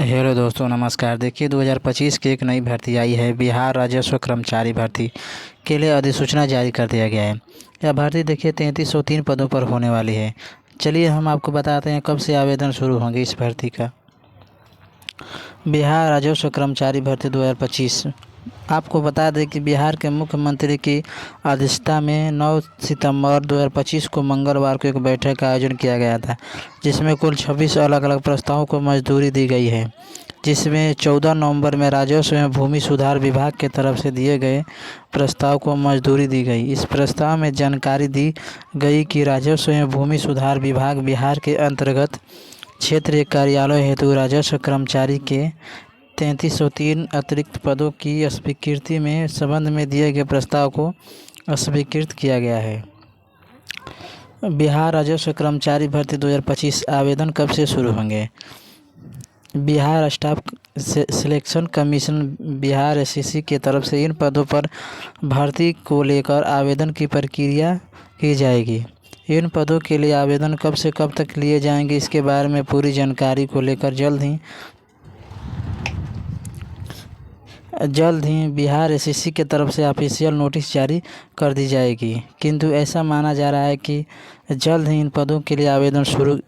Hello दोस्तों, नमस्कार। देखिए 2025 की एक नई भर्ती आई है। बिहार राजस्व कर्मचारी भर्ती के लिए अधिसूचना जारी कर दिया गया है। यह भर्ती देखिए 3303 पदों पर होने वाली है। चलिए हम आपको बताते हैं कब से आवेदन शुरू होंगे इस भर्ती का। बिहार राजस्व कर्मचारी भर्ती 2025 आपको बता दें कि बिहार के मुख्यमंत्री की अध्यक्षता में 9 सितंबर 2025 को मंगलवार को एक बैठक का आयोजन किया गया था, जिसमें कुल 26 अलग अलग प्रस्तावों को मंजूरी दी गई है। जिसमें 14 नवंबर में राजस्व एवं भूमि सुधार विभाग की तरफ से दिए गए प्रस्ताव को मंजूरी दी गई। इस प्रस्ताव में जानकारी दी गई कि राजस्व एवं भूमि सुधार विभाग बिहार के अंतर्गत क्षेत्रीय कार्यालय हेतु राजस्व कर्मचारी के 3303 अतिरिक्त पदों की स्वीकृति में संबंध में दिए गए प्रस्ताव को स्वीकृत किया गया है। बिहार राजस्व कर्मचारी भर्ती 2025 आवेदन कब से शुरू होंगे? Bihar staff selection commission Bihar SCC की तरफ से इन पदों पर भर्ती को लेकर आवेदन की प्रक्रिया की जाएगी। इन पदों के लिए आवेदन कब से कब तक लिए जाएंगे, इसके बारे में पूरी जानकारी को लेकर जल्द ही बिहार एससीसी की तरफ से ऑफिशियल नोटिस जारी कर दी जाएगी। किंतु ऐसा माना जा रहा है कि जल्द ही इन पदों के लिए आवेदन शुरू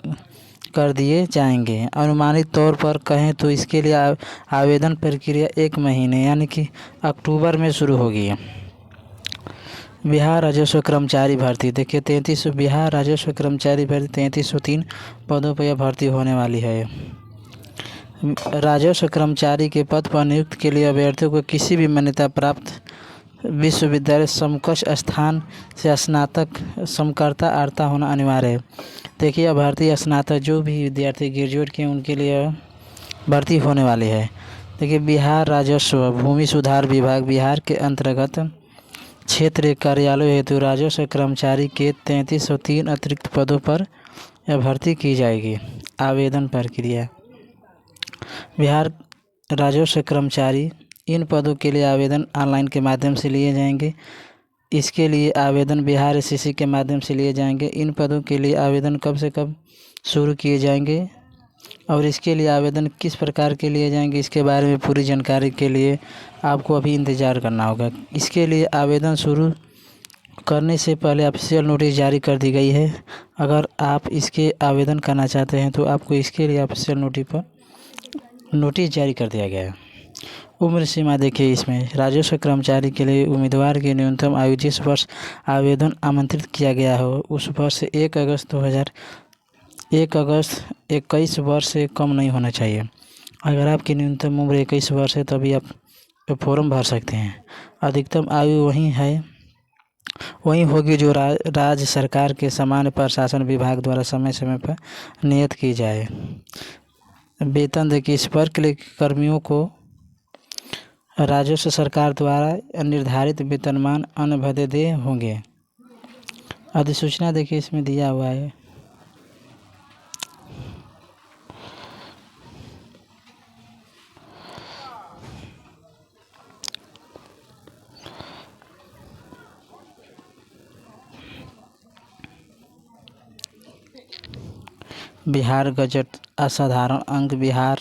कर दिए जाएंगे। अनुमानित तौर पर कहें तो इसके लिए आवेदन प्रक्रिया 1 महीने यानी कि अक्टूबर में शुरू होगी। बिहार राजस्व कर्मचारी भर्ती देखिए बिहार राजस्व कर्मचारी भर्ती 3303 पदों पर यह भर्ती होने वाली है। राजस्व कर्मचारी के पद पर नियुक्त के लिए अभ्यर्थियों को किसी भी मान्यता प्राप्त विश्वविद्यालय समकक्ष स्थान से स्नातक समकर्ता अर्हता होना अनिवार्य है। देखिए भर्ती स्नातक जो भी विद्यार्थी ग्रेजुएट किए उनके लिए भर्ती होने वाली है। देखिए बिहार राजस्व भूमि सुधार विभाग बिहार के अंतर्गत क्षेत्रीय कार्यालय हेतु राजस्व कर्मचारी के 3303 अतिरिक्त पदों पर यह भर्ती की जाएगी। आवेदन प्रक्रिया बिहार राजस्व कर्मचारी इन पदों के लिए आवेदन ऑनलाइन के माध्यम से लिए जाएंगे। इसके लिए आवेदन बिहार एससीसी के माध्यम से लिए जाएंगे। इन पदों के लिए आवेदन कब से कब शुरू किए जाएंगे और इसके लिए आवेदन किस प्रकार के लिए जाएंगे, इसके बारे में पूरी जानकारी के लिए आपको अभी इंतज़ार करना होगा। इसके लिए आवेदन शुरू करने से पहले ऑफिशियल नोटिस जारी कर दी गई है। अगर आप इसके आवेदन करना चाहते हैं तो आपको इसके लिए ऑफिशियल नोटिस जारी कर दिया गया है। उम्र सीमा देखिए इसमें राजस्व कर्मचारी के लिए उम्मीदवार की न्यूनतम आयु जिस वर्ष आवेदन आमंत्रित किया गया हो उस वर्ष से 1 अगस्त 21 वर्ष से कम नहीं होना चाहिए। अगर आपकी न्यूनतम उम्र 21 वर्ष है तभी आप फॉर्म भर सकते हैं। अधिकतम आयु वही होगी जो राज्य सरकार के सामान्य प्रशासन विभाग द्वारा समय समय पर नियत की जाए। वेतन देखिए इस वर्ग के कर्मियों को राजस्व सरकार द्वारा निर्धारित वेतनमान अन्य भत्ते होंगे। अधिसूचना देखिए इसमें दिया हुआ है। बिहार गजट असाधारण अंक बिहार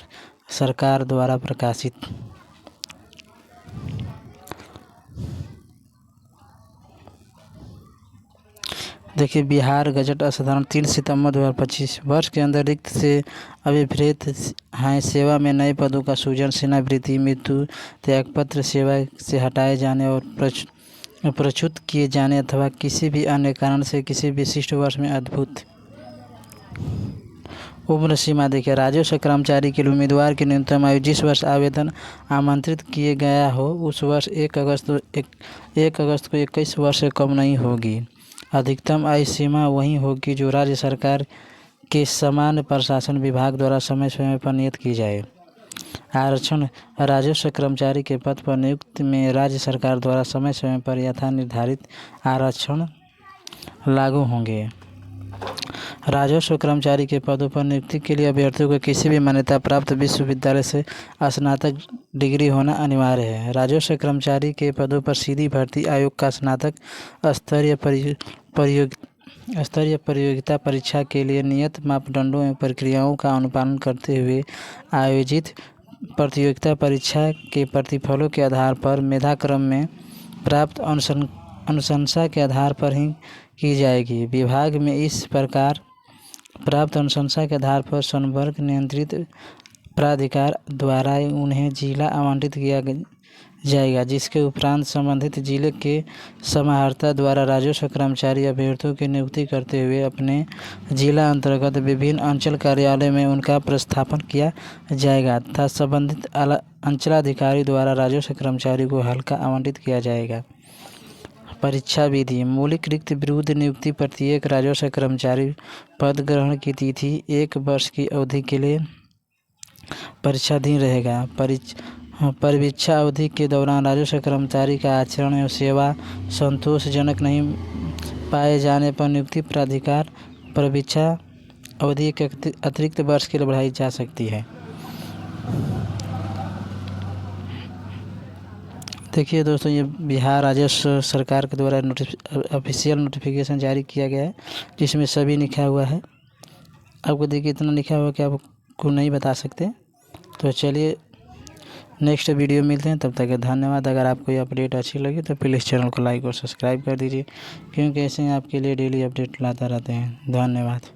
सरकार द्वारा प्रकाशित। देखिए बिहार गजट असाधारण 3 सितंबर 2025 वर्ष के अंदर रिक्त से अभिप्रेत हैं। सेवा में नए पदों का सृजन, सेवानिवृत्ति, मृत्यु, त्यागपत्र, सेवा से हटाए जाने और प्रच्युत किए जाने अथवा किसी भी अन्य कारण से किसी विशिष्ट वर्ष में अद्भुत। उम्र सीमा देखिए राजस्व कर्मचारी के लिए उम्मीदवार की न्यूनतम आयु जिस वर्ष आवेदन आमंत्रित किए गया हो उस वर्ष 1 अगस्त को 21 वर्ष से कम नहीं होगी। अधिकतम आयु सीमा वही होगी जो राज्य सरकार के सामान्य प्रशासन विभाग द्वारा समय समय पर नियत की जाए। आरक्षण राजस्व कर्मचारी के पद पर नियुक्ति में राज्य सरकार द्वारा समय समय पर यथा निर्धारित आरक्षण लागू होंगे। राजस्व कर्मचारी के पदों पर नियुक्ति के लिए अभ्यर्थियों को किसी भी मान्यता प्राप्त विश्वविद्यालय से स्नातक डिग्री होना अनिवार्य है। राजस्व कर्मचारी के पदों पर सीधी भर्ती आयोग का स्नातक स्तरीय स्तरीय प्रतियोगिता परीक्षा के लिए नियत मापदंडों एवं प्रक्रियाओं का अनुपालन करते हुए आयोजित प्रतियोगिता परीक्षा के प्रतिफलों के आधार पर मेधाक्रम में प्राप्त अनुशंसा के आधार पर ही की जाएगी। विभाग में इस प्रकार प्राप्त अनुशंसा के आधार पर संवर्ग नियंत्रित प्राधिकार द्वारा उन्हें जिला आवंटित किया जाएगा, जिसके उपरांत संबंधित जिले के समाहर्ता द्वारा राजस्व कर्मचारी अभ्यर्थियों की नियुक्ति करते हुए अपने जिला अंतर्गत विभिन्न अंचल कार्यालय में उनका प्रतिस्थापन किया जाएगा तथा संबंधित अंचलाधिकारी द्वारा राजस्व कर्मचारी को हल्का आवंटित किया जाएगा। परीक्षा विधि। मौलिक रिक्त विरुद्ध नियुक्ति प्रत्येक राजस्व कर्मचारी पद ग्रहण की तिथि 1 वर्ष की अवधि के लिए परीक्षाधीन रहेगा। परीक्षा अवधि के दौरान राजस्व कर्मचारी का आचरण एवं सेवा संतोषजनक नहीं पाए जाने पर नियुक्ति प्राधिकार परीक्षा अवधि के अतिरिक्त वर्ष के लिए बढ़ाई जा सकती है। देखिए दोस्तों, ये बिहार राजस्व सरकार के द्वारा ऑफिशियल नोटिफिकेशन जारी किया गया है, जिसमें सभी लिखा हुआ है। आपको देखिए इतना लिखा हुआ कि आपको नहीं बता सकते। तो चलिए नेक्स्ट वीडियो मिलते हैं, तब तक धन्यवाद। अगर आपको ये अपडेट अच्छी लगी तो प्लीज़ चैनल को लाइक और सब्सक्राइब कर दीजिए, क्योंकि ऐसे ही आपके लिए डेली अपडेट लाता रहते हैं। धन्यवाद।